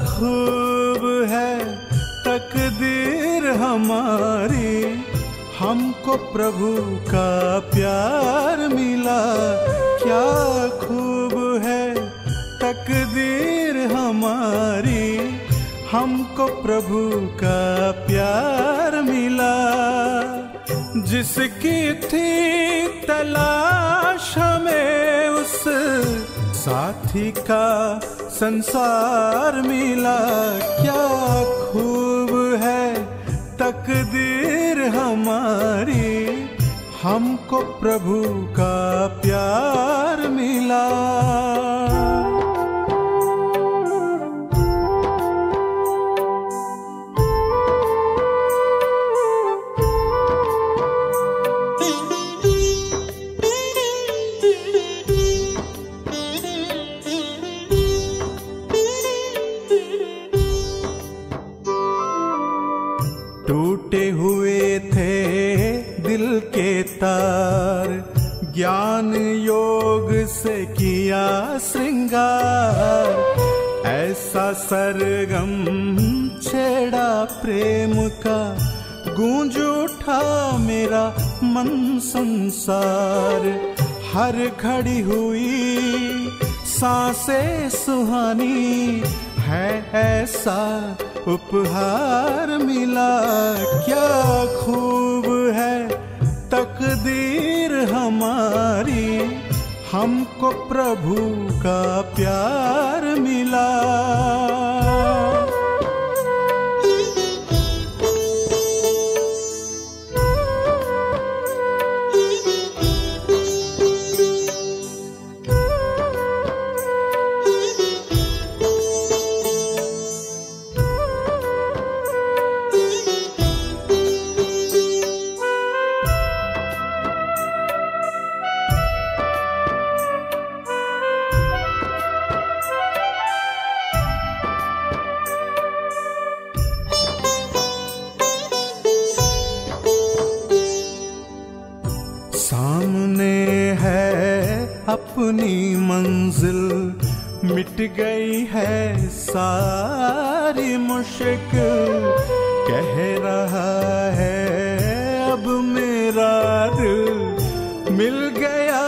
खूब है तकदीर हमारी, हमको प्रभु का प्यार मिला। क्या खूब है तकदीर हमारी, हमको प्रभु का प्यार मिला। जिसकी थी तलाश हमें उस साथी का संसार मिला। क्या खूब है तकदीर हमारी, हमको प्रभु का प्यार मिला। टूटे हुए थे दिल के तार, ज्ञान योग से किया श्रृंगार। ऐसा सरगम छेड़ा प्रेम का, गूंज उठा मेरा मन संसार। हर घड़ी हुई सांसें सुहानी, है ऐसा उपहार मिला। क्या खूब है तकदीर हमारी, हमको प्रभु का प्यार मिला। सामने है अपनी मंजिल, मिट गई है सारी मुश्किल। कह रहा है अब मेरा दिल, मिल गया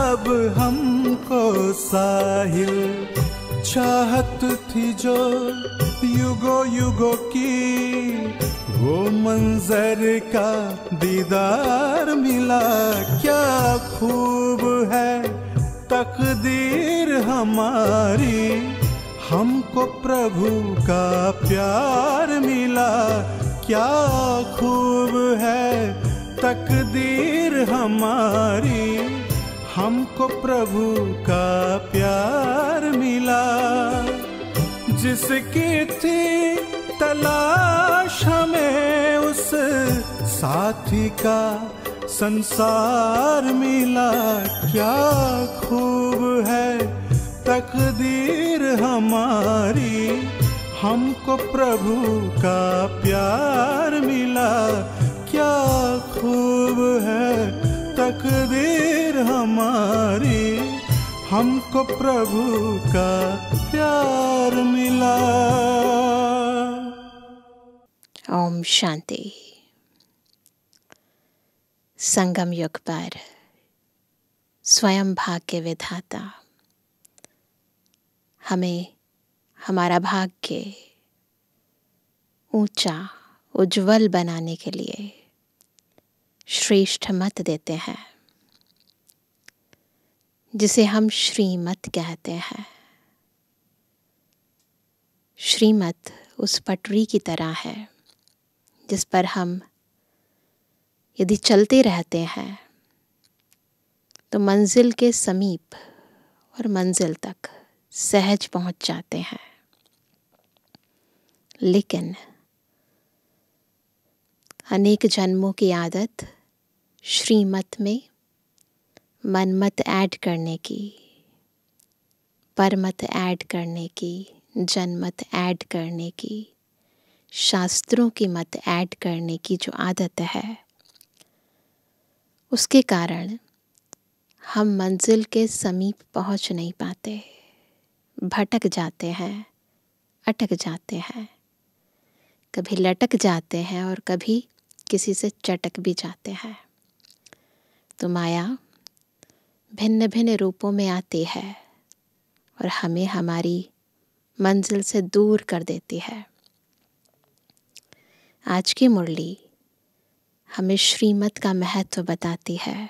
अब हमको साहिल। चाहत थी जो युगों युगों की, वो मंजर का दीदार मिला। क्या खूब है तकदीर हमारी, हमको प्रभु का प्यार मिला। क्या खूब है तकदीर हमारी, हमको प्रभु का प्यार मिला। जिसकी थी तलाश हमें उस साथी का संसार मिला। क्या खूब है तकदीर हमारी, हमको प्रभु का प्यार मिला। क्या खूब है तकदीर हमारी, हमको प्रभु का प्यार मिला। ओम शांति। संगम युग पर स्वयं भाग्य विधाता हमें हमारा भाग्य ऊंचा उज्जवल बनाने के लिए श्रेष्ठ मत देते हैं, जिसे हम श्रीमत कहते हैं। श्रीमत उस पटरी की तरह है जिस पर हम यदि चलते रहते हैं तो मंजिल के समीप और मंजिल तक सहज पहुंच जाते हैं। लेकिन अनेक जन्मों की आदत श्रीमत में मनमत ऐड करने की, परमत ऐड करने की, जनमत ऐड करने की, शास्त्रों की मत ऐड करने की जो आदत है, उसके कारण हम मंजिल के समीप पहुंच नहीं पाते, भटक जाते हैं, अटक जाते हैं, कभी लटक जाते हैं और कभी किसी से चटक भी जाते हैं। तो माया भिन्न भिन्न रूपों में आती है और हमें हमारी मंजिल से दूर कर देती है। आज की मुरली हमें श्रीमत का महत्व बताती है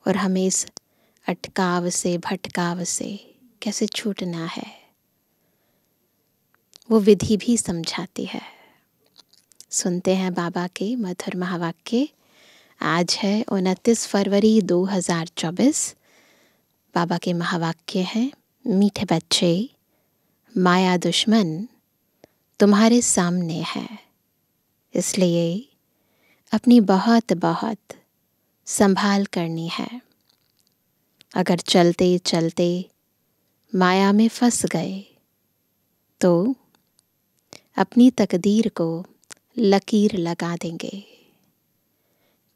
और हमें इस अटकाव से, भटकाव से कैसे छूटना है वो विधि भी समझाती है। सुनते हैं बाबा के मधुर महावाक्य। आज है 29 फरवरी 2024। बाबा के महावाक्य हैं, मीठे बच्चे, माया दुश्मन तुम्हारे सामने है, इसलिए अपनी बहुत बहुत संभाल करनी है। अगर चलते चलते माया में फंस गए तो अपनी तकदीर को लकीर लगा देंगे।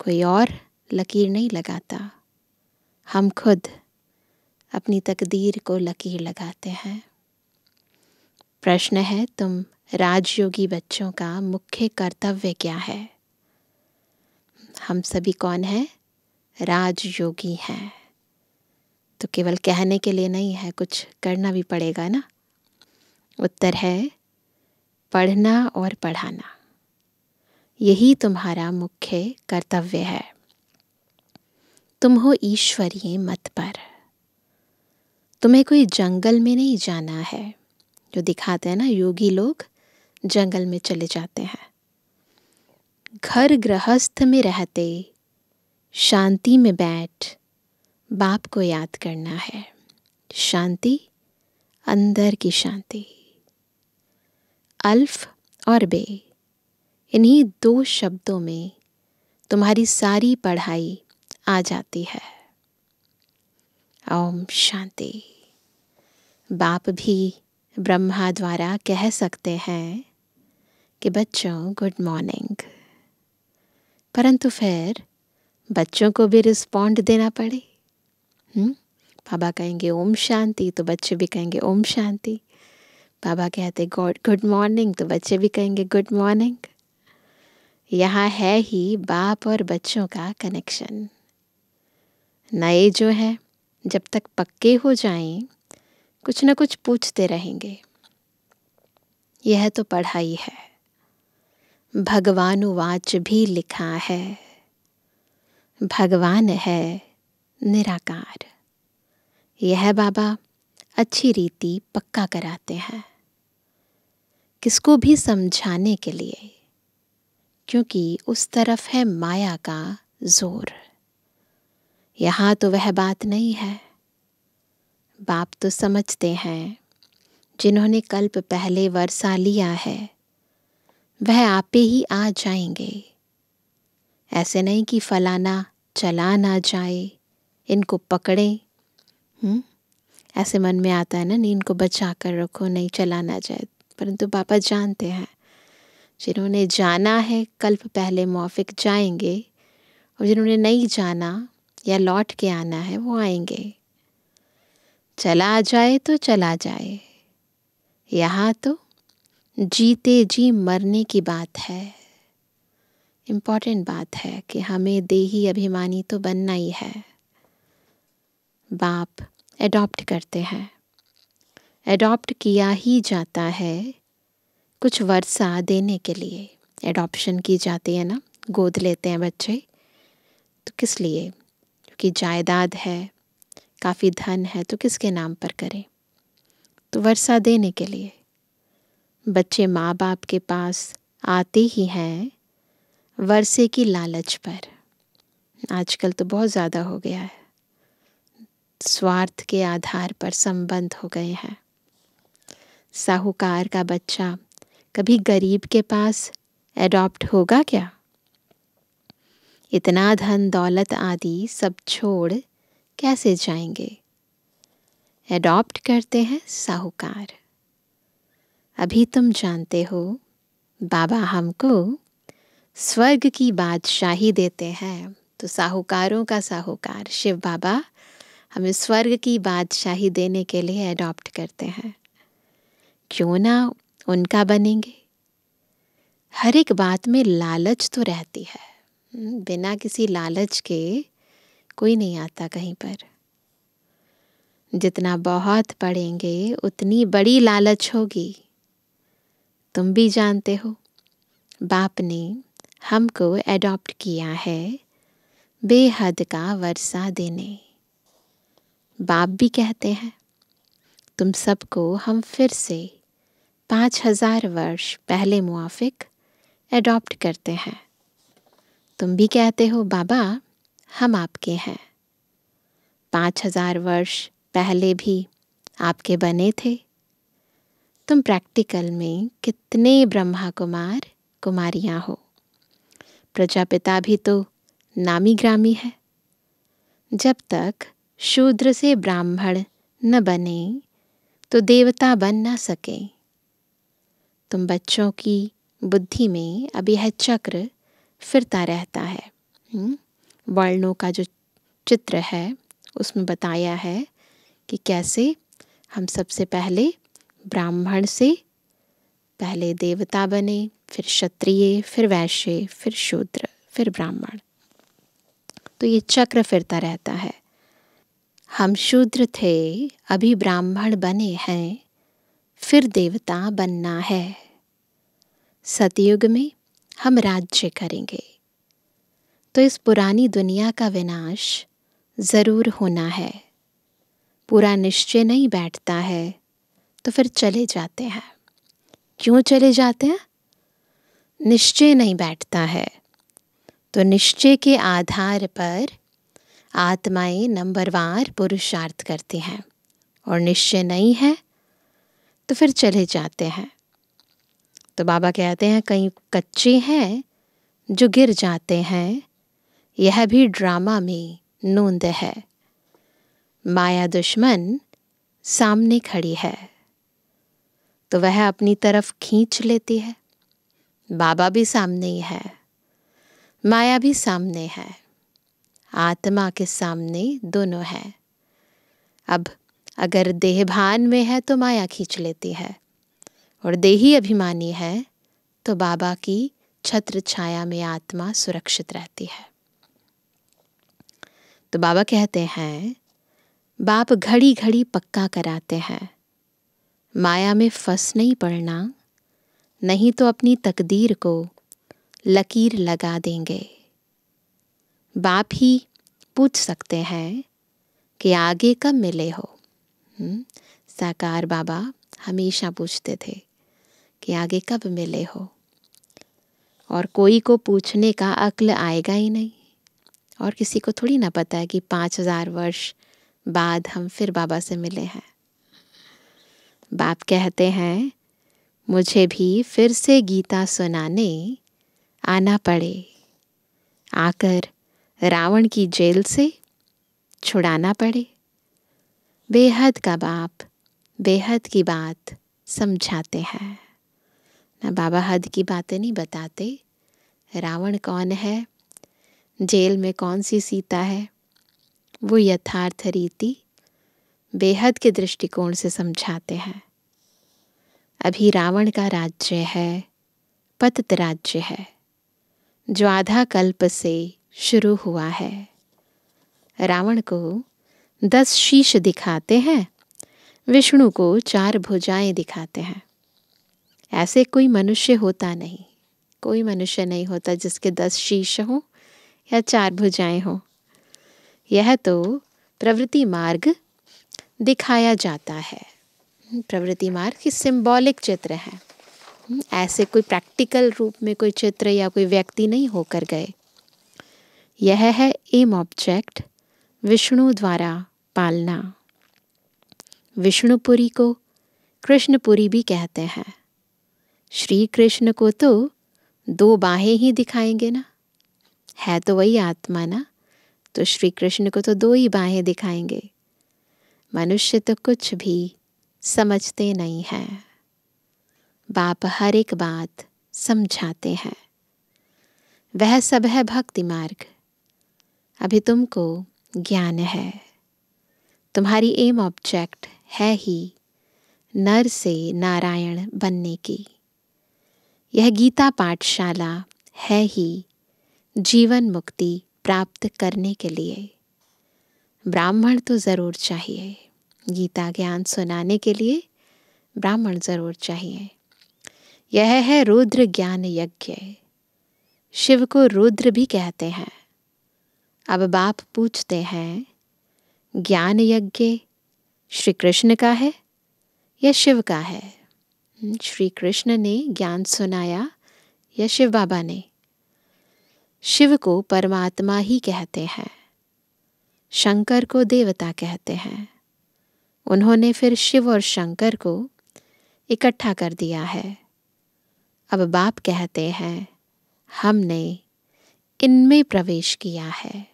कोई और लकीर नहीं लगाता, हम खुद अपनी तकदीर को लकीर लगाते हैं। प्रश्न है, तुम राजयोगी बच्चों का मुख्य कर्तव्य क्या है? हम सभी कौन हैं? राजयोगी हैं। तो केवल कहने के लिए नहीं है, कुछ करना भी पड़ेगा ना। उत्तर है पढ़ना और पढ़ाना, यही तुम्हारा मुख्य कर्तव्य है। तुम हो ईश्वरीय मत पर। तुम्हें कोई जंगल में नहीं जाना है, जो दिखाते हैं ना योगी लोग जंगल में चले जाते हैं। घर गृहस्थ में रहते शांति में बैठ बाप को याद करना है। शांति, अंदर की शांति। अल्फ और बे, इन्हीं 2 शब्दों में तुम्हारी सारी पढ़ाई आ जाती है। ओम शांति। बाप भी ब्रह्मा द्वारा कह सकते हैं कि बच्चों गुड मॉर्निंग, परंतु फिर बच्चों को भी रिस्पॉन्ड देना पड़े। बाबा कहेंगे ओम शांति तो बच्चे भी कहेंगे ओम शांति। बाबा कहते गुड मॉर्निंग तो बच्चे भी कहेंगे गुड मॉर्निंग। यहाँ है ही बाप और बच्चों का कनेक्शन। नए जो हैं जब तक पक्के हो जाएं कुछ न कुछ पूछते रहेंगे। यह तो पढ़ाई है। भगवानुवाच भी लिखा है, भगवान है निराकार। यह बाबा अच्छी रीति पक्का कराते हैं, किसको भी समझाने के लिए, क्योंकि उस तरफ है माया का जोर। यहाँ तो वह बात नहीं है। बाप तो समझते हैं, जिन्होंने कल्प पहले वर्षा लिया है वह आपे ही आ जाएंगे। ऐसे नहीं कि फलाना चला ना जाए, इनको पकड़े। ऐसे मन में आता है ना, नहीं इनको बचा कर रखो, नहीं चला ना जाए। परंतु बाबा जानते हैं, जिन्होंने जाना है कल्प पहले मौफिक जाएंगे, और जिन्होंने नहीं जाना या लौट के आना है वो आएंगे। चला जाए तो चला जाए, यहाँ तो जीते जी मरने की बात है। इम्पॉर्टेंट बात है कि हमें देही अभिमानी तो बनना ही है। बाप एडॉप्ट करते हैं, एडॉप्ट किया ही जाता है कुछ वर्षा देने के लिए। एडॉप्शन की जाती है ना, गोद लेते हैं बच्चे, तो किस लिए? क्योंकि जायदाद है, काफ़ी धन है, तो किसके नाम पर करें? तो वर्षा देने के लिए। बच्चे माँ बाप के पास आते ही हैं वर्षे की लालच पर। आजकल तो बहुत ज़्यादा हो गया है, स्वार्थ के आधार पर संबंध हो गए हैं। साहूकार का बच्चा कभी गरीब के पास एडॉप्ट होगा क्या? इतना धन दौलत आदि सब छोड़ कैसे जाएंगे? एडॉप्ट करते हैं साहूकार। अभी तुम जानते हो बाबा हमको स्वर्ग की बादशाही देते हैं, तो साहूकारों का साहूकार शिव बाबा हमें स्वर्ग की बादशाही देने के लिए एडॉप्ट करते हैं। क्यों ना उनका बनेंगे? हर एक बात में लालच तो रहती है, बिना किसी लालच के कोई नहीं आता कहीं पर। जितना बहुत पढ़ेंगे उतनी बड़ी लालच होगी। तुम भी जानते हो बाप ने हमको एडॉप्ट किया है बेहद का वर्षा देने। बाप भी कहते हैं तुम सबको हम फिर से 5000 वर्ष पहले मुआफिक एडॉप्ट करते हैं। तुम भी कहते हो बाबा हम आपके हैं। 5000 वर्ष पहले भी आपके बने थे। तुम प्रैक्टिकल में कितने ब्रह्मा कुमार कुमारियां हो। प्रजापिता भी तो नामी ग्रामी है। जब तक शूद्र से ब्राह्मण न बने तो देवता बन ना सके। तुम बच्चों की बुद्धि में अभी यह चक्र फिरता रहता है। वर्णों का जो चित्र है उसमें बताया है कि कैसे हम सबसे पहले ब्राह्मण से पहले देवता बने, फिर क्षत्रिय, फिर वैश्य, फिर शूद्र, फिर ब्राह्मण। तो ये चक्र फिरता रहता है। हम शूद्र थे, अभी ब्राह्मण बने हैं, फिर देवता बनना है। सतयुग में हम राज्य करेंगे। तो इस पुरानी दुनिया का विनाश ज़रूर होना है। पूरा निश्चय नहीं बैठता है तो फिर चले जाते हैं। क्यों चले जाते हैं? निश्चय नहीं बैठता है तो निश्चय के आधार पर आत्माएं नंबरवार पुरुषार्थ करती हैं, और निश्चय नहीं है तो फिर चले जाते हैं। तो बाबा कहते हैं कई कच्चे हैं जो गिर जाते हैं, यह भी ड्रामा में नोंद है। माया दुश्मन सामने खड़ी है तो वह अपनी तरफ खींच लेती है। बाबा भी सामने ही है, माया भी सामने है, आत्मा के सामने दोनों है। अब अगर देहभान में है तो माया खींच लेती है, और देही अभिमानी है तो बाबा की छत्र छाया में आत्मा सुरक्षित रहती है। तो बाबा कहते हैं बाप घड़ी घड़ी पक्का कराते हैं, माया में फंस नहीं पड़ना, नहीं तो अपनी तकदीर को लकीर लगा देंगे। बाप ही पूछ सकते हैं कि आगे कब मिले हो। साकार बाबा हमेशा पूछते थे कि आगे कब मिले हो, और कोई को पूछने का अक्ल आएगा ही नहीं। और किसी को थोड़ी ना पता है कि 5000 वर्ष बाद हम फिर बाबा से मिले हैं। बाप कहते हैं मुझे भी फिर से गीता सुनाने आना पड़े, आकर रावण की जेल से छुड़ाना पड़े। बेहद का बाप बेहद की बात समझाते हैं ना। बाबा हद की बातें नहीं बताते। रावण कौन है, जेल में कौन सी सीता है, वो यथार्थ रीति बेहद के दृष्टिकोण से समझाते हैं। अभी रावण का राज्य है पतित राज्य है, जो आधा कल्प से शुरू हुआ है। रावण को 10 शीश दिखाते हैं, विष्णु को 4 भुजाएं दिखाते हैं। ऐसे कोई मनुष्य होता नहीं, कोई मनुष्य नहीं होता जिसके 10 शीश हों या 4 भुजाएं हों। यह तो प्रवृत्ति मार्ग दिखाया जाता है। प्रवृत्ति मार्ग की सिंबॉलिक चित्र है। ऐसे कोई प्रैक्टिकल रूप में कोई चित्र या कोई व्यक्ति नहीं होकर गए। यह है एम ऑब्जेक्ट, विष्णु द्वारा पालना। विष्णुपुरी को कृष्णपुरी भी कहते हैं। श्री कृष्ण को तो 2 बाहें ही दिखाएंगे ना, है तो वही आत्मा ना, तो श्री कृष्ण को तो 2 ही बाहें दिखाएंगे। मनुष्य तो कुछ भी समझते नहीं हैं। बाप हर एक बात समझाते हैं। वह सब है भक्ति मार्ग। अभी तुमको ज्ञान है। तुम्हारी एम ऑब्जेक्ट है ही नर से नारायण बनने की। यह गीता पाठशाला है ही जीवन मुक्ति प्राप्त करने के लिए। ब्राह्मण तो ज़रूर चाहिए, गीता ज्ञान सुनाने के लिए ब्राह्मण ज़रूर चाहिए। यह है रुद्र ज्ञान यज्ञ। शिव को रुद्र भी कहते हैं। अब बाप पूछते हैं, ज्ञान यज्ञ श्री कृष्ण का है या शिव का है? श्री कृष्ण ने ज्ञान सुनाया या शिव बाबा ने? शिव को परमात्मा ही कहते हैं, शंकर को देवता कहते हैं। उन्होंने फिर शिव और शंकर को इकट्ठा कर दिया है। अब बाप कहते हैं, हमने इनमें प्रवेश किया है।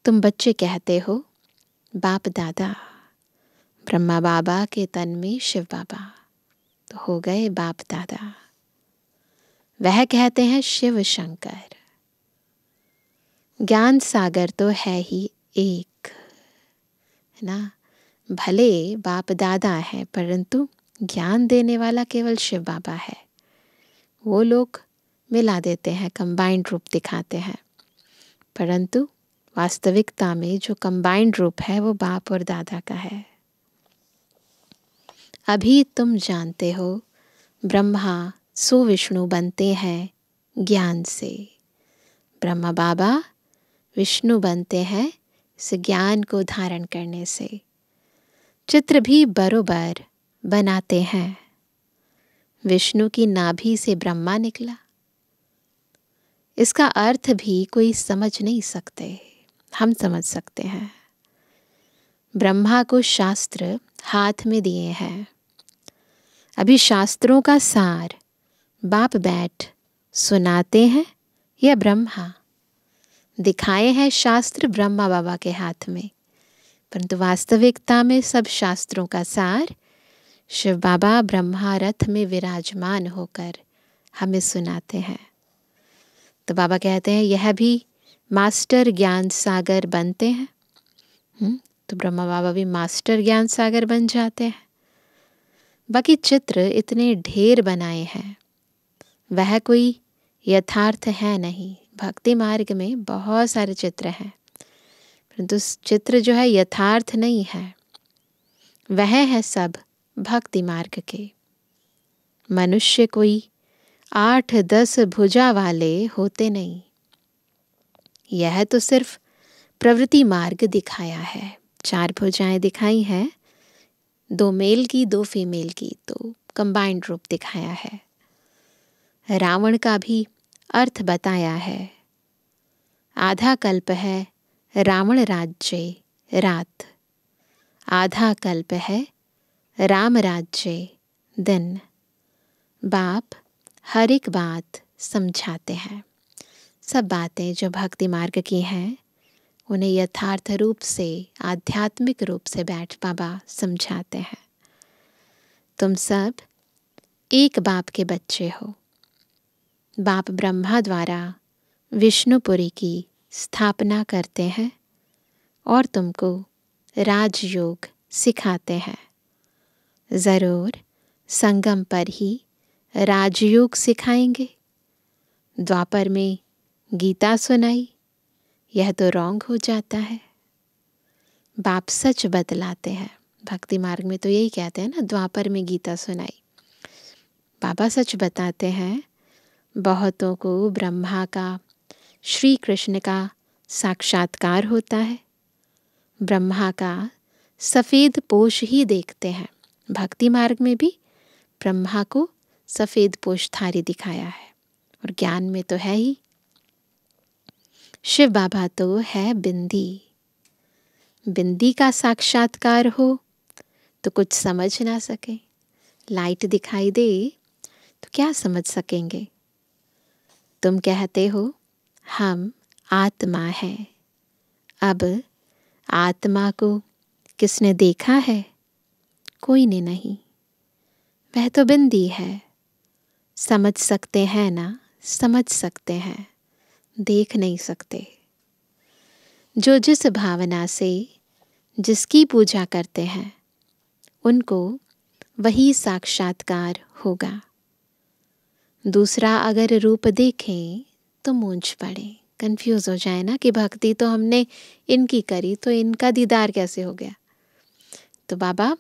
तुम बच्चे कहते हो बाप दादा, ब्रह्मा बाबा के तन में शिव बाबा, तो हो गए बाप दादा। वह कहते हैं शिव शंकर। ज्ञान सागर तो है ही एक, है ना। भले बाप दादा है, परंतु ज्ञान देने वाला केवल शिव बाबा है। वो लोग मिला देते हैं, कंबाइंड रूप दिखाते हैं, परंतु वास्तविकता में जो कंबाइंड रूप है वो बाप और दादा का है। अभी तुम जानते हो ब्रह्मा सो विष्णु बनते हैं ज्ञान से। ब्रह्मा बाबा विष्णु बनते हैं इस ज्ञान को धारण करने से। चित्र भी बरोबर बनाते हैं। विष्णु की नाभि से ब्रह्मा निकला, इसका अर्थ भी कोई समझ नहीं सकते, हम समझ सकते हैं। ब्रह्मा को शास्त्र हाथ में दिए हैं। अभी शास्त्रों का सार बाप बैठ सुनाते हैं या ब्रह्मा? दिखाए हैं शास्त्र ब्रह्मा बाबा के हाथ में, परंतु वास्तविकता में सब शास्त्रों का सार शिव बाबा ब्रह्मा रथ में विराजमान होकर हमें सुनाते हैं। तो बाबा कहते हैं यह भी मास्टर ज्ञान सागर बनते हैं। तो ब्रह्मा बाबा भी मास्टर ज्ञान सागर बन जाते हैं। बाकी चित्र इतने ढेर बनाए हैं, वह कोई यथार्थ है नहीं। भक्ति मार्ग में बहुत सारे चित्र हैं, परंतु चित्र जो है यथार्थ नहीं है। वह है सब भक्ति मार्ग के। मनुष्य कोई 8-10 भुजा वाले होते नहीं। यह तो सिर्फ प्रवृत्ति मार्ग दिखाया है। 4 भुजाएं दिखाई हैं, 2 मेल की 2 फीमेल की, तो कंबाइंड रूप दिखाया है। रावण का भी अर्थ बताया है। आधा कल्प है रावण राज्य रात, आधा कल्प है राम राज्य दिन। बाप हर एक बात समझाते हैं। सब बातें जो भक्ति मार्ग की हैं उन्हें यथार्थ रूप से, आध्यात्मिक रूप से बैठ बाबा समझाते हैं। तुम सब एक बाप के बच्चे हो। बाप ब्रह्मा द्वारा विष्णुपुरी की स्थापना करते हैं और तुमको राजयोग सिखाते हैं। ज़रूर संगम पर ही राजयोग सिखाएंगे। द्वापर में गीता सुनाई, यह तो रॉन्ग हो जाता है। बाप सच बतलाते हैं। भक्ति मार्ग में तो यही कहते हैं ना, द्वापर में गीता सुनाई। बाबा सच बताते हैं। बहुतों को ब्रह्मा का, श्री कृष्ण का साक्षात्कार होता है। ब्रह्मा का सफ़ेद पोश ही देखते हैं। भक्ति मार्ग में भी ब्रह्मा को सफ़ेद पोशधारी दिखाया है, और ज्ञान में तो है ही। शिव बाबा तो है बिंदी। बिंदी का साक्षात्कार हो तो कुछ समझ ना सके, लाइट दिखाई दे तो क्या समझ सकेंगे। तुम कहते हो हम आत्मा है। अब आत्मा को किसने देखा है? कोई ने नहीं। वह तो बिंदी है। समझ सकते हैं ना? समझ सकते हैं, देख नहीं सकते। जो जिस भावना से जिसकी पूजा करते हैं उनको वही साक्षात्कार होगा। दूसरा अगर रूप देखें तो मूंझ पड़े, कंफ्यूज हो जाए ना कि भक्ति तो हमने इनकी करी तो इनका दीदार कैसे हो गया। तो बाबा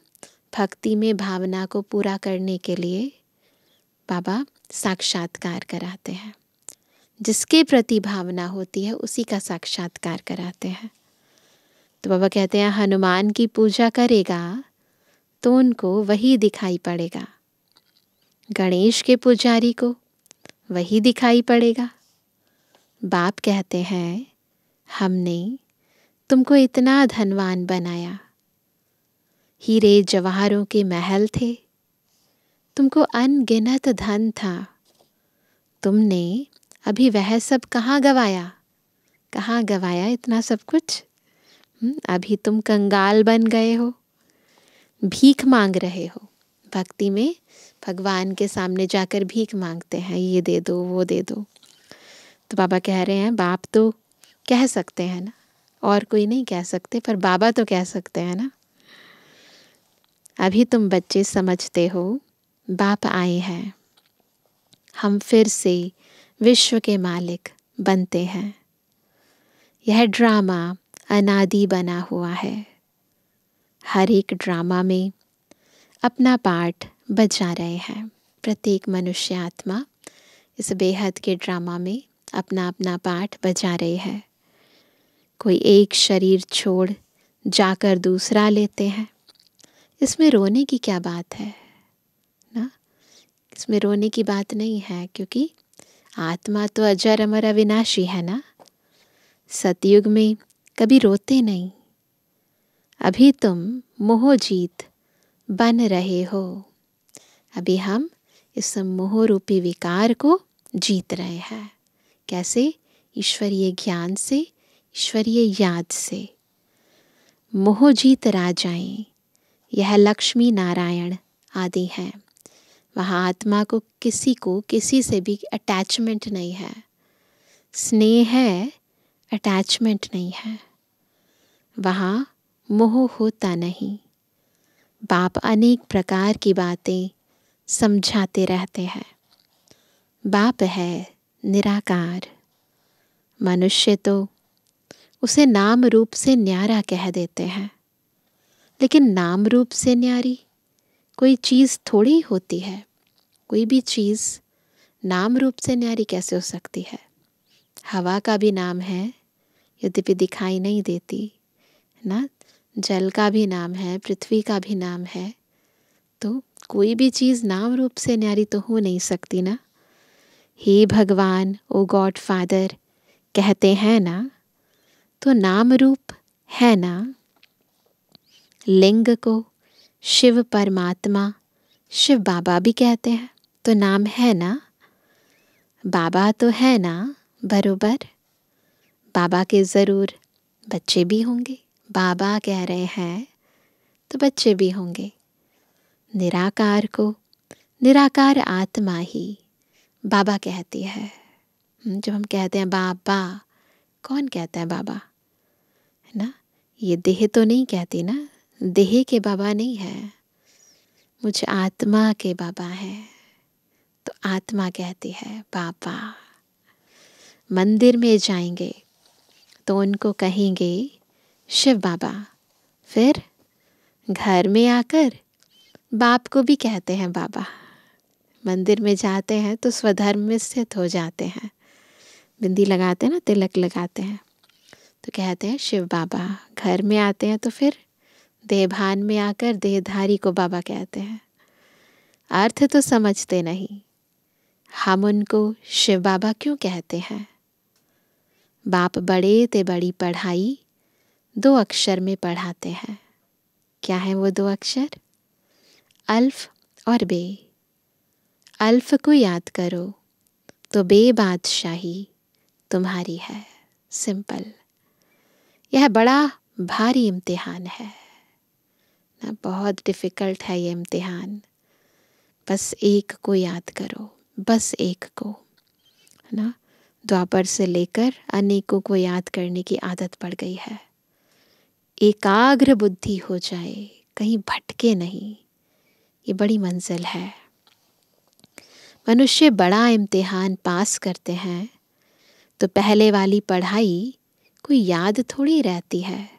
भक्ति में भावना को पूरा करने के लिए बाबा साक्षात्कार कराते हैं। जिसके प्रति भावना होती है उसी का साक्षात्कार कराते हैं। तो बाबा कहते हैं हनुमान की पूजा करेगा तो उनको वही दिखाई पड़ेगा, गणेश के पुजारी को वही दिखाई पड़ेगा। बाप कहते हैं हमने तुमको इतना धनवान बनाया, हीरे जवाहरों के महल थे, तुमको अनगिनत धन था, तुमने अभी वह सब कहाँ गवाया? कहाँ गवाया इतना सब कुछ? अभी तुम कंगाल बन गए हो, भीख मांग रहे हो। भक्ति में भगवान के सामने जाकर भीख मांगते हैं, ये दे दो वो दे दो। तो बाबा कह रहे हैं बाप तो कह सकते हैं ना, और कोई नहीं कह सकते, पर बाबा तो कह सकते हैं ना। अभी तुम बच्चे समझते हो बाप आए हैं, हम फिर से विश्व के मालिक बनते हैं। यह ड्रामा अनादि बना हुआ है। हर एक ड्रामा में अपना पार्ट बजा रहे हैं। प्रत्येक मनुष्य आत्मा इस बेहद के ड्रामा में अपना अपना पार्ट बजा रहे हैं। कोई एक शरीर छोड़ जाकर दूसरा लेते हैं। इसमें रोने की क्या बात है ना? इसमें रोने की बात नहीं है, क्योंकि आत्मा तो अजर अमर अविनाशी है ना। सतयुग में कभी रोते नहीं। अभी तुम मोहजीत बन रहे हो। अभी हम इस मोह रूपी विकार को जीत रहे हैं। कैसे? ईश्वरीय ज्ञान से, ईश्वरीय याद से। मोहजीत राजाएं यह लक्ष्मी नारायण आदि हैं। वहाँ आत्मा को किसी से भी अटैचमेंट नहीं है। स्नेह है, अटैचमेंट नहीं है। वहाँ मोह होता नहीं। बाप अनेक प्रकार की बातें समझाते रहते हैं। बाप है निराकार। मनुष्य तो उसे नाम रूप से न्यारा कह देते हैं, लेकिन नाम रूप से न्यारी कोई चीज़ थोड़ी होती है। कोई भी चीज़ नाम रूप से न्यारी कैसे हो सकती है? हवा का भी नाम है, यद्यपि दिखाई नहीं देती ना। जल का भी नाम है, पृथ्वी का भी नाम है। तो कोई भी चीज़ नाम रूप से न्यारी तो हो नहीं सकती ना। हे भगवान, ओ गॉड फादर कहते हैं ना, तो नाम रूप है ना। लिंग को शिव परमात्मा, शिव बाबा भी कहते हैं, तो नाम है ना। बाबा तो है ना बरोबर। बाबा के ज़रूर बच्चे भी होंगे। बाबा कह रहे हैं तो बच्चे भी होंगे। निराकार को निराकार आत्मा ही बाबा कहती है। जब हम कहते हैं बाबा, कौन कहता है बाबा? है ना, ये देह तो नहीं कहती ना, देह के बाबा नहीं है। मुझे आत्मा के बाबा है, तो आत्मा कहती है बाबा। मंदिर में जाएंगे तो उनको कहेंगे शिव बाबा। फिर घर में आकर बाप को भी कहते हैं बाबा। मंदिर में जाते हैं तो स्वधर्म में स्थित हो जाते हैं। बिंदी लगाते हैं ना, तिलक लगाते हैं, तो कहते हैं शिव बाबा। घर में आते हैं तो फिर देहभान में आकर देहधारी को बाबा कहते हैं। अर्थ तो समझते नहीं। हम उनको शिव बाबा क्यों कहते हैं? बाप बड़े ते बड़ी पढ़ाई 2 अक्षर में पढ़ाते हैं। क्या है वो 2 अक्षर? अल्फ और बे। अल्फ को याद करो तो बे बादशाही तुम्हारी है। सिंपल। यह बड़ा भारी इम्तिहान है ना, बहुत डिफ़िकल्ट है ये इम्तिहान। बस एक को याद करो, बस एक को, है ना। द्वापर से लेकर अनेकों को याद करने की आदत पड़ गई है। एकाग्र बुद्धि हो जाए, कहीं भटके नहीं, ये बड़ी मंजिल है। मनुष्य बड़ा इम्तिहान पास करते हैं तो पहले वाली पढ़ाई कोई याद थोड़ी रहती है।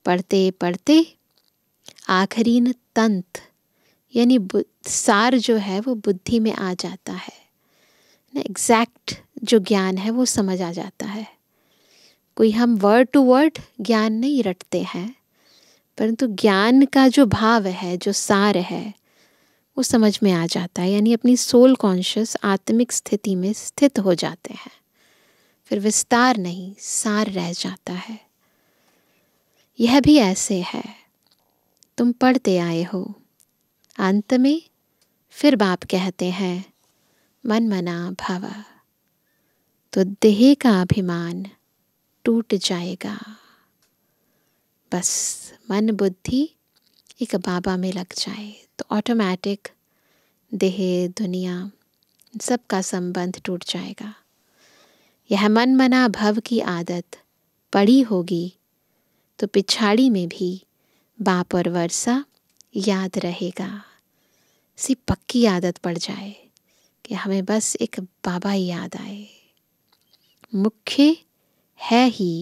पढ़ते पढ़ते आखिरी न तंत यानी सार जो है वो बुद्धि में आ जाता है ना, एग्जैक्ट जो ज्ञान है वो समझ आ जाता है। कोई हम वर्ड टू वर्ड ज्ञान नहीं रटते हैं, परंतु ज्ञान का जो भाव है, जो सार है, वो समझ में आ जाता है। यानी अपनी सोल कॉन्शियस आत्मिक स्थिति में स्थित हो जाते हैं। फिर विस्तार नहीं, सार रह जाता है। यह भी ऐसे है, तुम पढ़ते आए हो, अंत में फिर बाप कहते हैं मन मना भव, तो देह का अभिमान टूट जाएगा। बस मन बुद्धि एक बाबा में लग जाए तो ऑटोमेटिक देह दुनिया सबका संबंध टूट जाएगा। यह मन मना भव की आदत पड़ी होगी तो पिछाड़ी में भी बाप और वर्षा याद रहेगा। सी पक्की आदत पड़ जाए कि हमें बस एक बाबा ही याद आए। मुख्य है ही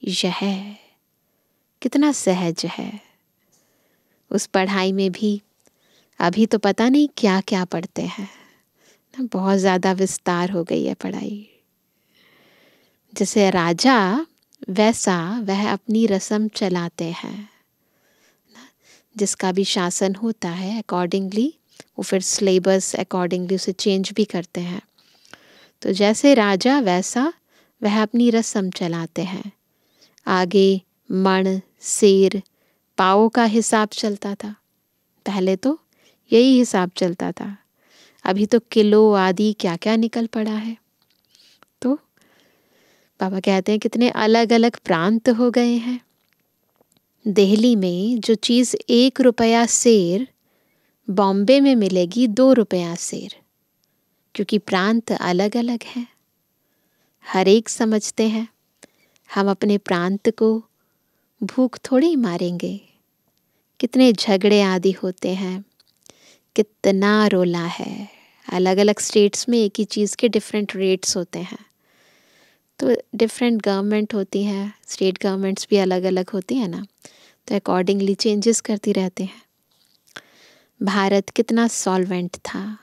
यह, कितना सहज है। उस पढ़ाई में भी अभी तो पता नहीं क्या क्या पढ़ते हैं ना, बहुत ज़्यादा विस्तार हो गई है पढ़ाई। जैसे राजा वैसा वह अपनी रस्म चलाते हैं ना, जिसका भी शासन होता है अकॉर्डिंगली वो फिर सिलेबस अकॉर्डिंगली उसे चेंज भी करते हैं। तो जैसे राजा वैसा वह अपनी रस्म चलाते हैं। आगे मण सेर पाओ का हिसाब चलता था, पहले तो यही हिसाब चलता था। अभी तो किलो आदि क्या क्या निकल पड़ा है। तो बाबा कहते हैं कितने अलग अलग प्रांत हो गए हैं। दिल्ली में जो चीज़ 1 रुपया सेर बॉम्बे में मिलेगी 2 रुपया सेर, क्योंकि प्रांत अलग अलग हैं। हर एक समझते हैं हम अपने प्रांत को भूख थोड़ी मारेंगे। कितने झगड़े आदि होते हैं, कितना रोला है। अलग अलग स्टेट्स में एक ही चीज़ के डिफरेंट रेट्स होते हैं। तो डिफरेंट गवर्नमेंट होती हैं, स्टेट गवर्नमेंट्स भी अलग अलग होती हैं ना, तो अकॉर्डिंगली चेंजेस करती रहते हैं। भारत कितना सॉल्वेंट था,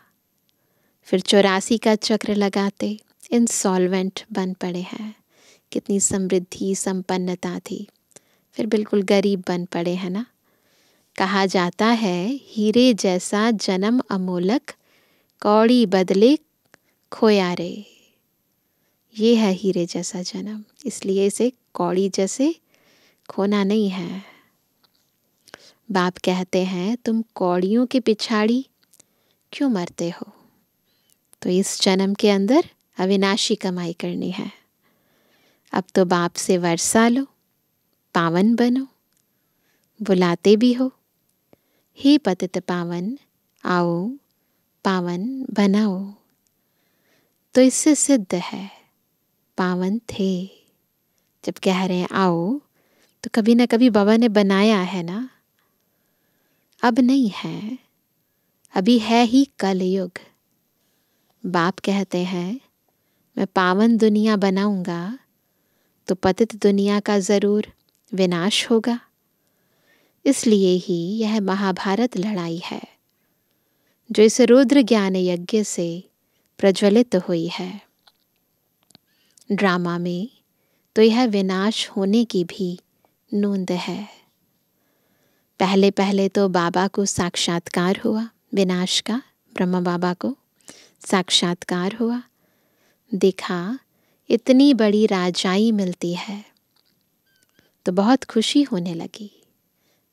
फिर 84 का चक्र लगाते इंसॉल्वेंट बन पड़े हैं। कितनी समृद्धि संपन्नता थी, फिर बिल्कुल गरीब बन पड़े हैं ना। कहा जाता है हीरे जैसा जन्म अमोलक, कौड़ी बदले खोया रे। ये है हीरे जैसा जन्म, इसलिए इसे कौड़ी जैसे खोना नहीं है। बाप कहते हैं तुम कौड़ियों के पिछाड़ी क्यों मरते हो। तो इस जन्म के अंदर अविनाशी कमाई करनी है। अब तो बाप से वर्षा लो, पावन बनो। बुलाते भी हो, हे पतित पावन आओ पावन बनाओ। तो इससे सिद्ध है पावन थे। जब कह रहे हैं आओ, तो कभी ना कभी बाबा ने बनाया है ना। अब नहीं है, अभी है ही कलयुग। बाप कहते हैं मैं पावन दुनिया बनाऊंगा तो पतित दुनिया का ज़रूर विनाश होगा। इसलिए ही यह महाभारत लड़ाई है जो इस रुद्र ज्ञान यज्ञ से प्रज्वलित हुई है। ड्रामा में तो यह विनाश होने की भी नोंद है। पहले पहले तो बाबा को साक्षात्कार हुआ विनाश का, ब्रह्मा बाबा को साक्षात्कार हुआ। देखा इतनी बड़ी राजाई मिलती है तो बहुत खुशी होने लगी।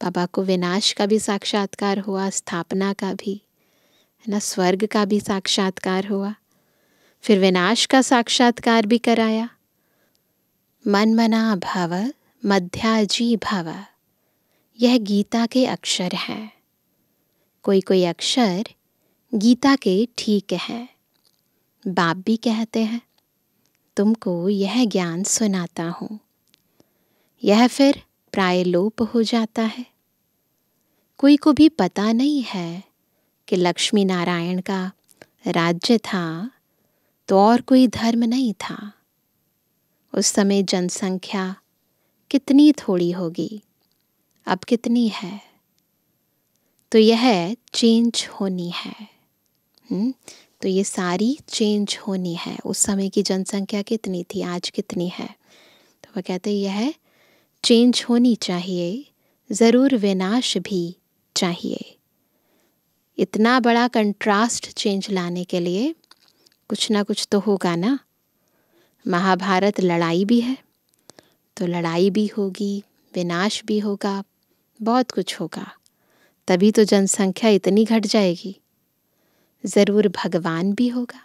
बाबा को विनाश का भी साक्षात्कार हुआ, स्थापना का भी, है ना, स्वर्ग का भी साक्षात्कार हुआ, फिर विनाश का साक्षात्कार भी कराया। मन मना भव मध्याजी भव, यह गीता के अक्षर हैं। कोई कोई अक्षर गीता के ठीक है। बाप भी कहते हैं तुमको यह ज्ञान सुनाता हूँ। यह फिर प्रायलोप हो जाता है। कोई को भी पता नहीं है कि लक्ष्मी नारायण का राज्य था तो और कोई धर्म नहीं था। उस समय जनसंख्या कितनी थोड़ी होगी, अब कितनी है। तो यह चेंज होनी है। तो ये सारी चेंज होनी है। उस समय की जनसंख्या कितनी थी, आज कितनी है। तो वह कहते यह चेंज होनी चाहिए, ज़रूर विनाश भी चाहिए। इतना बड़ा कंट्रास्ट चेंज लाने के लिए कुछ ना कुछ तो होगा ना। महाभारत लड़ाई भी है, तो लड़ाई भी होगी, विनाश भी होगा, बहुत कुछ होगा। तभी तो जनसंख्या इतनी घट जाएगी। ज़रूर भगवान भी होगा।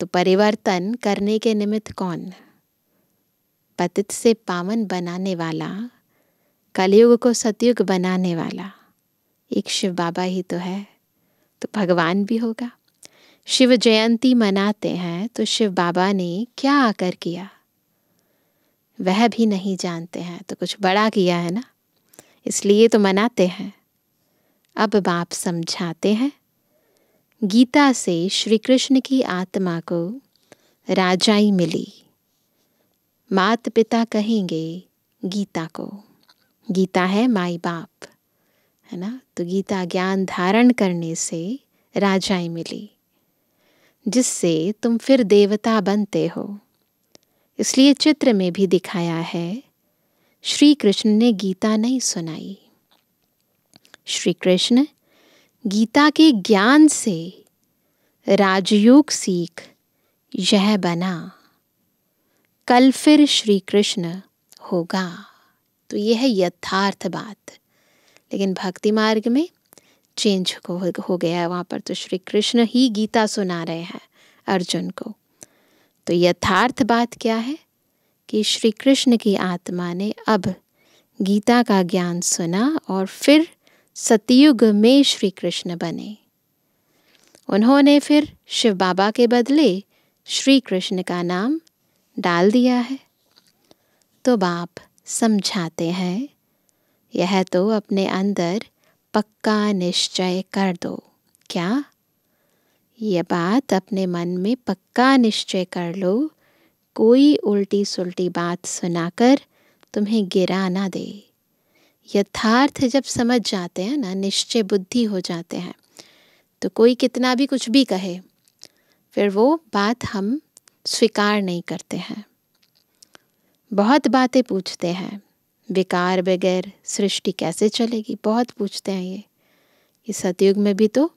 तो परिवर्तन करने के निमित्त कौन? पतित से पावन बनाने वाला, कलयुग को सतयुग बनाने वाला एक शिव बाबा ही तो है। तो भगवान भी होगा। शिव जयंती मनाते हैं तो शिव बाबा ने क्या आकर किया वह भी नहीं जानते हैं, तो कुछ बड़ा किया है ना, इसलिए तो मनाते हैं। अब बाप समझाते हैं, गीता से श्री कृष्ण की आत्मा को राजाई मिली। मात पिता कहेंगे गीता को, गीता है माई बाप, है ना। तो गीता ज्ञान धारण करने से राजाई मिली, जिससे तुम फिर देवता बनते हो। इसलिए चित्र में भी दिखाया है, श्री कृष्ण ने गीता नहीं सुनाई। श्री कृष्ण गीता के ज्ञान से राजयोग सीख यह बना, कल फिर श्री कृष्ण होगा। तो यह है यथार्थ बात। लेकिन भक्ति मार्ग में चेंज हो गया है। वहाँ पर तो श्री कृष्ण ही गीता सुना रहे हैं अर्जुन को। तो यथार्थ बात क्या है कि श्री कृष्ण की आत्मा ने अब गीता का ज्ञान सुना और फिर सतयुग में श्री कृष्ण बने। उन्होंने फिर शिव बाबा के बदले श्री कृष्ण का नाम डाल दिया है। तो बाप समझाते हैं, यह तो अपने अंदर पक्का निश्चय कर दो। क्या? यह बात अपने मन में पक्का निश्चय कर लो, कोई उल्टी सुल्टी बात सुनाकर तुम्हें गिरा ना दे। यथार्थ जब समझ जाते हैं ना, निश्चय बुद्धि हो जाते हैं, तो कोई कितना भी कुछ भी कहे, फिर वो बात हम स्वीकार नहीं करते हैं। बहुत बातें पूछते हैं, विकार बगैर सृष्टि कैसे चलेगी, बहुत पूछते हैं ये सतयुग में भी तो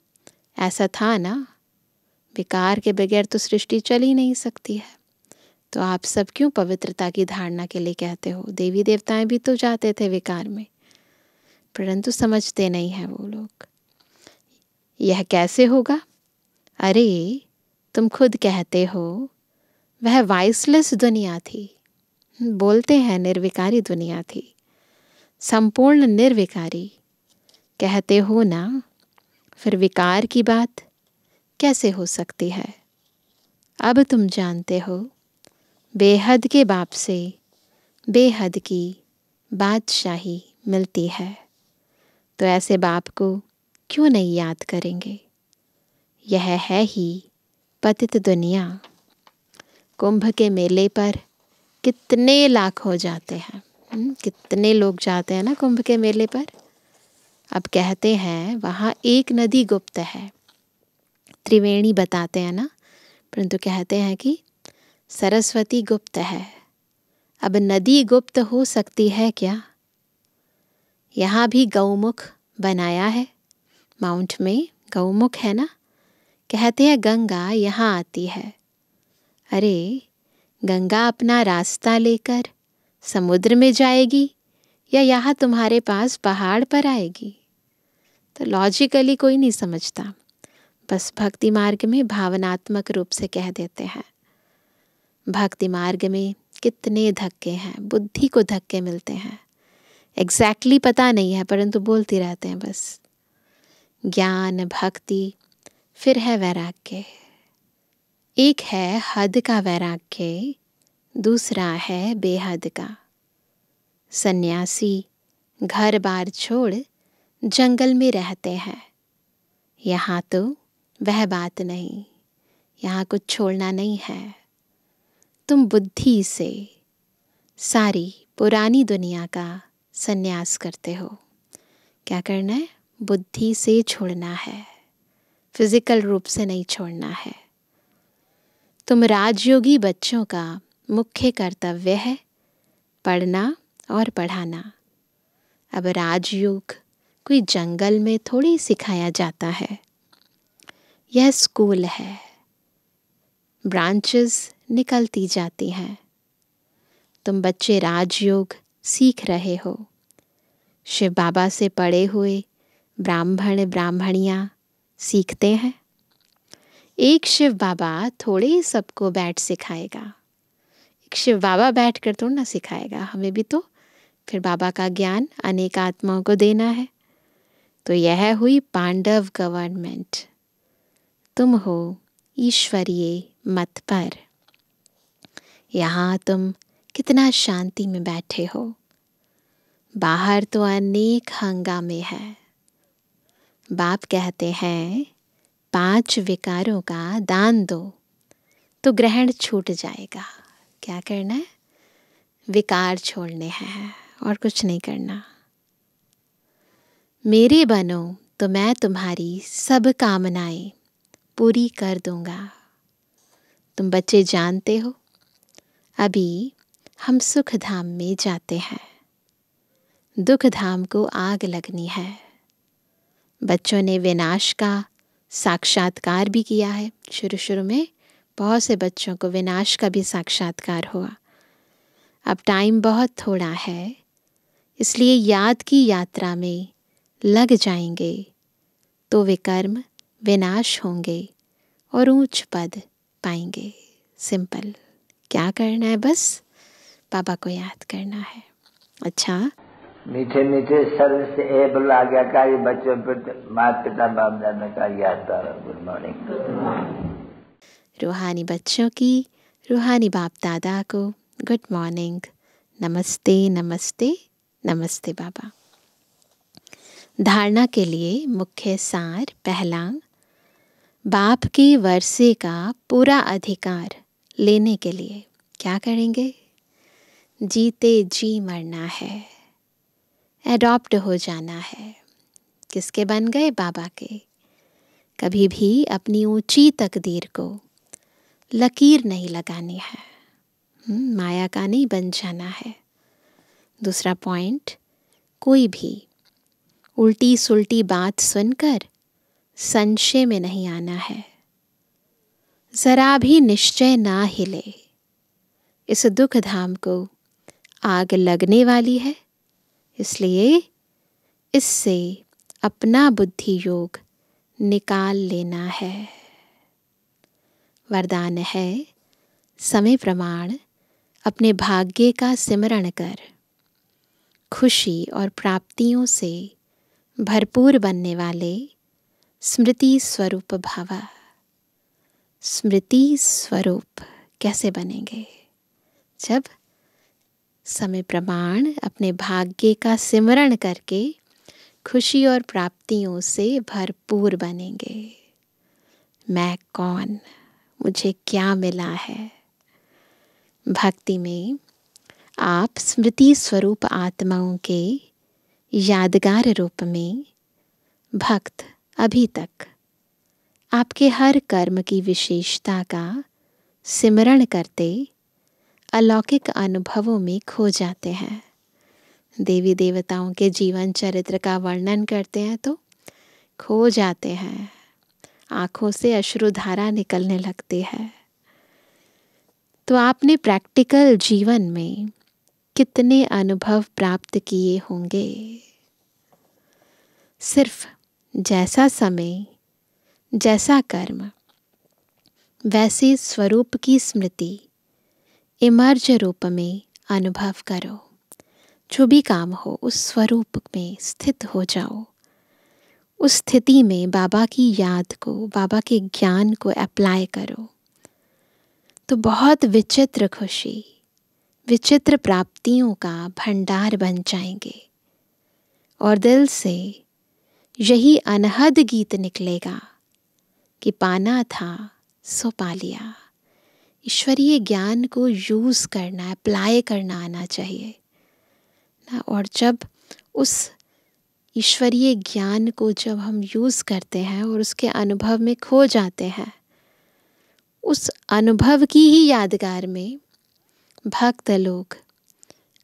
ऐसा था ना, विकार के बगैर तो सृष्टि चल ही नहीं सकती है। तो आप सब क्यों पवित्रता की धारणा के लिए कहते हो? देवी देवताएं भी तो जाते थे विकार में, परंतु समझते नहीं हैं वो लोग। यह कैसे होगा? अरे तुम खुद कहते हो वह वाइसलेस दुनिया थी, बोलते हैं निर्विकारी दुनिया थी, संपूर्ण निर्विकारी कहते हो ना, फिर विकार की बात कैसे हो सकती है? अब तुम जानते हो बेहद के बाप से बेहद की बादशाही मिलती है, तो ऐसे बाप को क्यों नहीं याद करेंगे? यह है ही पतित दुनिया। कुंभ के मेले पर कितने लाख हो जाते हैं, कितने लोग जाते हैं ना कुंभ के मेले पर। अब कहते हैं वहाँ एक नदी गुप्त है, त्रिवेणी बताते हैं ना, परंतु कहते हैं कि सरस्वती गुप्त है। अब नदी गुप्त हो सकती है क्या? यहाँ भी गौमुख बनाया है, माउंट में गौमुख है ना, कहते हैं गंगा यहाँ आती है। अरे गंगा अपना रास्ता लेकर समुद्र में जाएगी या यहाँ तुम्हारे पास पहाड़ पर आएगी? तो लॉजिकली कोई नहीं समझता, बस भक्ति मार्ग में भावनात्मक रूप से कह देते हैं। भक्ति मार्ग में कितने धक्के हैं, बुद्धि को धक्के मिलते हैं, एग्जैक्टली पता नहीं है परंतु बोलते रहते हैं बस। ज्ञान, भक्ति, फिर है वैराग्य। एक है हद का वैराग्य, दूसरा है बेहद का। सन्यासी घर बार छोड़ जंगल में रहते हैं। यहाँ तो वह बात नहीं, यहाँ कुछ छोड़ना नहीं है। तुम बुद्धि से सारी पुरानी दुनिया का सन्यास करते हो। क्या करना है? बुद्धि से छोड़ना है, फिजिकल रूप से नहीं छोड़ना है। तुम राजयोगी बच्चों का मुख्य कर्तव्य है पढ़ना और पढ़ाना। अब राजयोग कोई जंगल में थोड़ी सिखाया जाता है, यह स्कूल है, ब्रांचेस निकलती जाती हैं। तुम बच्चे राजयोग सीख रहे हो। शिव बाबा से पढ़े हुए ब्राह्मण ब्राह्मणियाँ सीखते हैं। एक शिव बाबा थोड़े सबको बैठ सिखाएगा, एक शिव बाबा बैठ कर थोड़ा ना सिखाएगा, हमें भी तो फिर बाबा का ज्ञान अनेक आत्माओं को देना है। तो यह हुई पांडव गवर्नमेंट। तुम हो ईश्वरीय मत पर। यहाँ तुम कितना शांति में बैठे हो। बाहर तो अनेक हंगामे हैं। बाप कहते हैं 5 विकारों का दान दो तो ग्रहण छूट जाएगा। क्या करना है? विकार छोड़ने हैं और कुछ नहीं करना। मेरे बनो तो मैं तुम्हारी सब कामनाएं पूरी कर दूंगा। तुम बच्चे जानते हो अभी हम सुख धाम में जाते हैं, दुख धाम को आग लगनी है। बच्चों ने विनाश का साक्षात्कार भी किया है। शुरू में बहुत से बच्चों को विनाश का भी साक्षात्कार हुआ। अब टाइम बहुत थोड़ा है, इसलिए याद की यात्रा में लग जाएंगे तो विकर्म विनाश होंगे और ऊंच पद पाएंगे। सिंपल। क्या करना है? बस बाबा को याद करना है। अच्छा, मीठे मीठे सर्व से एबल आज्ञाकारी बच्चों पर माता पिता बाप दादा का याद द्वारा गुड मॉर्निंग। रूहानी बच्चों की रूहानी बाप दादा को गुड मॉर्निंग। नमस्ते नमस्ते नमस्ते बाबा। धारणा के लिए मुख्य सार। पहला, बाप के वर्षे का पूरा अधिकार लेने के लिए क्या करेंगे? जीते जी मरना है, एडॉप्ट हो जाना है। किसके बन गए? बाबा के। कभी भी अपनी ऊंची तकदीर को लकीर नहीं लगानी है, माया का नहीं बन जाना है। दूसरा पॉइंट, कोई भी उल्टी सुल्टी बात सुनकर संशय में नहीं आना है। जरा भी निश्चय ना हिले। इस दुख धाम को आग लगने वाली है, इसलिए इससे अपना बुद्धि योग निकाल लेना है। वरदान है, समय प्रमाण अपने भाग्य का सिमरण कर खुशी और प्राप्तियों से भरपूर बनने वाले स्मृति स्वरूप भव। स्मृति स्वरूप कैसे बनेंगे? जब समय प्रमाण अपने भाग्य का सिमरण करके खुशी और प्राप्तियों से भरपूर बनेंगे। मैं कौन? मुझे क्या मिला है? भक्ति में आप स्मृति स्वरूप आत्माओं के यादगार रूप में भक्त अभी तक आपके हर कर्म की विशेषता का सिमरण करते अलौकिक अनुभवों में खो जाते हैं। देवी देवताओं के जीवन चरित्र का वर्णन करते हैं तो खो जाते हैं, आँखों से अश्रुधारा निकलने लगती है। तो आपने प्रैक्टिकल जीवन में कितने अनुभव प्राप्त किए होंगे। सिर्फ जैसा समय, जैसा कर्म, वैसे स्वरूप की स्मृति इमर्ज रूप में अनुभव करो। जो भी काम हो उस स्वरूप में स्थित हो जाओ। उस स्थिति में बाबा की याद को, बाबा के ज्ञान को अप्लाई करो तो बहुत विचित्र खुशी, विचित्र प्राप्तियों का भंडार बन जाएंगे। और दिल से यही अनहद गीत निकलेगा कि पाना था सो पा लिया। ईश्वरीय ज्ञान को यूज़ करना, अप्लाई करना आना चाहिए ना। और जब उस ईश्वरीय ज्ञान को जब हम यूज़ करते हैं और उसके अनुभव में खो जाते हैं, उस अनुभव की ही यादगार में भक्त लोग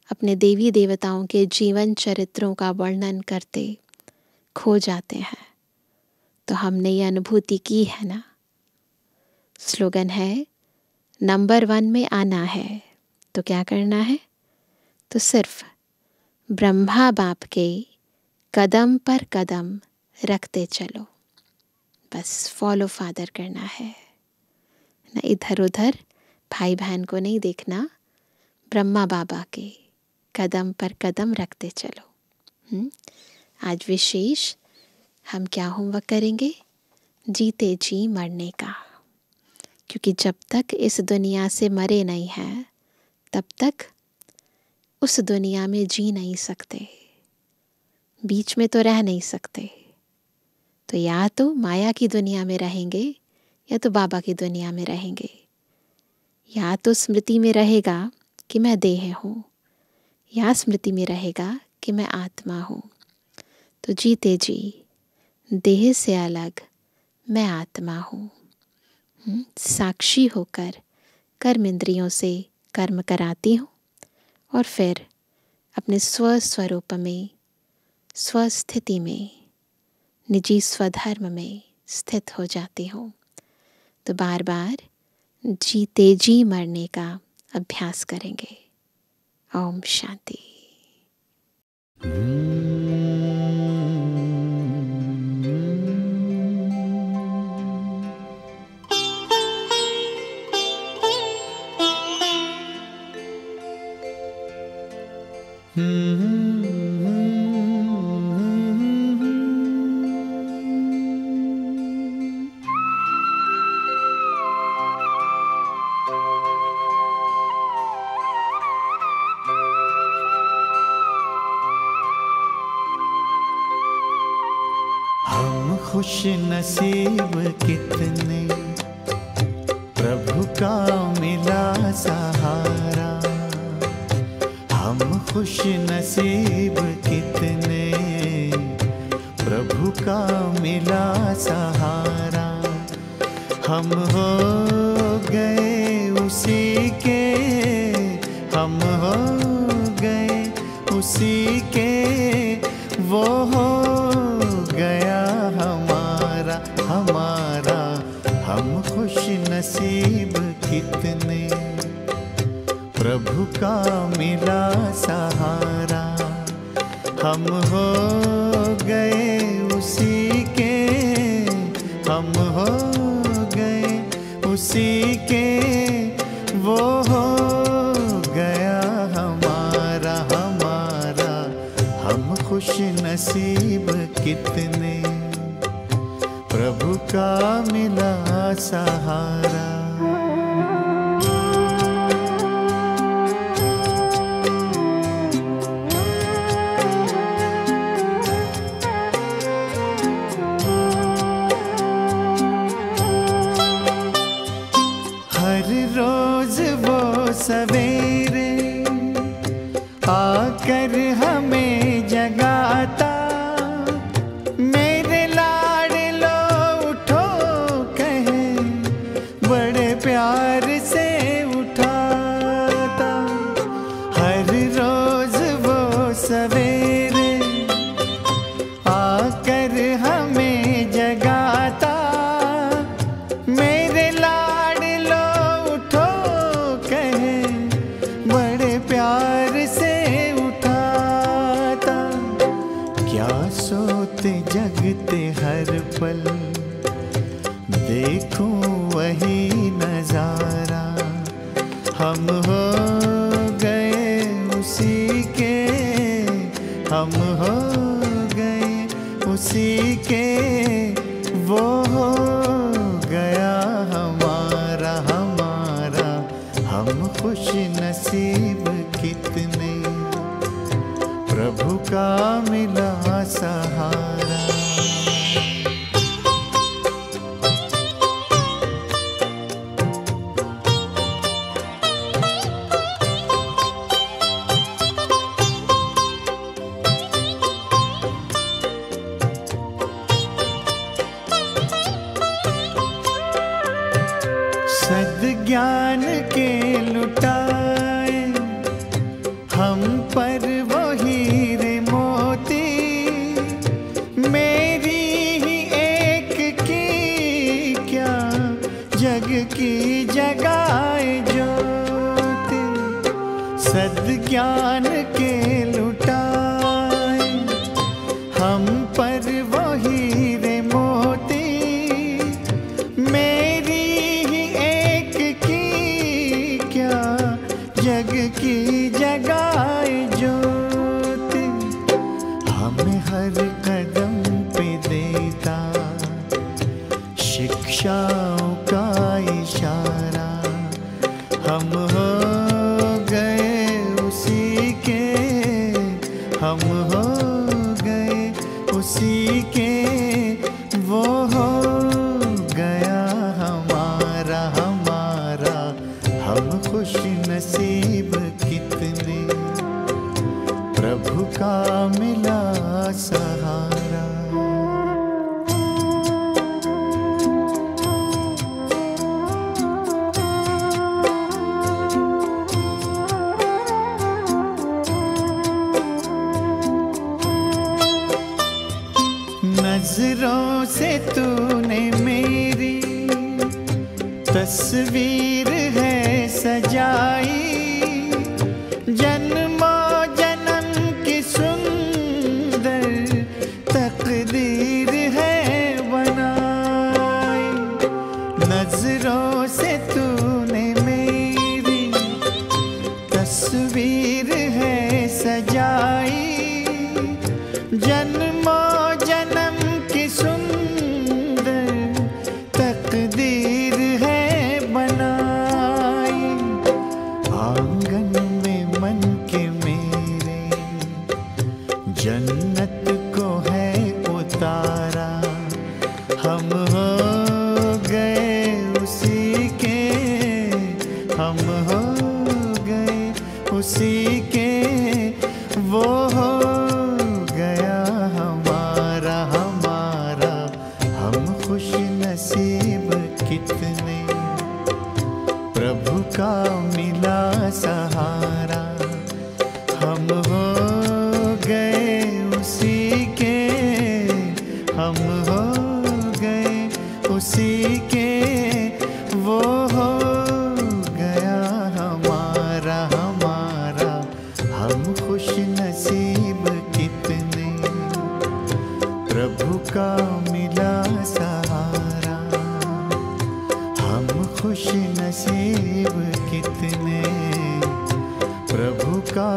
अपने देवी देवताओं के जीवन चरित्रों का वर्णन करते खो जाते हैं। तो हमने ये अनुभूति की है ना। स्लोगन है, नंबर 1 में आना है तो क्या करना है? तो सिर्फ ब्रह्मा बाप के कदम पर कदम रखते चलो। बस फॉलो फादर करना है ना, इधर उधर भाई बहन को नहीं देखना, ब्रह्मा बाबा के कदम पर कदम रखते चलो। आज विशेष हम क्या होमवर्क करेंगे? जीते जी मरने का। क्योंकि जब तक इस दुनिया से मरे नहीं हैं तब तक उस दुनिया में जी नहीं सकते, बीच में तो रह नहीं सकते। तो या तो माया की दुनिया में रहेंगे या तो बाबा की दुनिया में रहेंगे। या तो स्मृति में रहेगा कि मैं देह हूँ, या स्मृति में रहेगा कि मैं आत्मा हूँ। तो जीते जी देह से अलग मैं आत्मा हूँ। साक्षी होकर कर्म इंद्रियों से कर्म कराती हूँ और फिर अपने स्वस्वरूप में, स्वस्थिति में, निजी स्वधर्म में स्थित हो जाती हूँ। तो बार बार जीते जी मरने का अभ्यास करेंगे। ओम शांति। हम खुश नसीब कितने, प्रभु का मिला सहारा। हम खुश नसीब कितने, प्रभु का मिला सहारा। हम हो गए उसी के, हम हो गए उसी के, वो हो गया हमारा हमारा। हम खुश नसीब कितने, प्रभु का मिला सहारा। हम हो गए उसी के, हम हो गए उसी के, वो हो गया हमारा हमारा। हम खुश नसीब कितने, प्रभु का मिला सहारा। हर रोज वो सवेरे आकर हमें जगाता, मेरे लाडलो उठो कहे, बड़े प्यार से उठाता। हर रोज वो सवेरे आकर हमें जगाता, मेरे लाडलो उठो कहे, बड़े प्यार से बीते हर पल, देखूं वही नजारा। हम हो गए उसी के, हम हो गए उसी के, वो हो गया हमारा हमारा। हम खुश नसीब कितने, प्रभु का मिला सहारा। सद्ज्ञान के लुटाए हम पर वो हीरे मोती, मेरी ही एक की क्या जग की जगाए ज्योति। सद्ज्ञान के लुटाए हम पर वो हीरे मोती, मेरी ही एक की क्या जग की जगाए ज्योति। हमें हर कदम पे देता शिक्षाओं का इशारा। हम हो गए उसी के, हम हो गए उसी के, वो हो गया हमारा हमारा। हम खुश नसीब कितने, प्रभु का मिला सहारा। नजरों से तूने मेरी तस्वीर है सजाई, जन्मों जन्म की सुंदर तकदीर है बनाई। नजरों से तूने मेरी तस्वीर है सजाई, जन्मों जन्म की सुंदर तकदीर है बनाई। आंगन में मन के मेरे जन्नत को है उतारा। हम हो गए उसी के, हम हो गए उसी के, वो हो गया हमारा हमारा। हम खुश नसीब कितने, प्रभु का मिला सहारा। हम हो गए उसी के, हम हो गए उसी के, वो हो गया हमारा हमारा। हम खुश नसीब कितने, प्रभु का मिला सहारा। हम खुश नसीब कितने, प्रभु का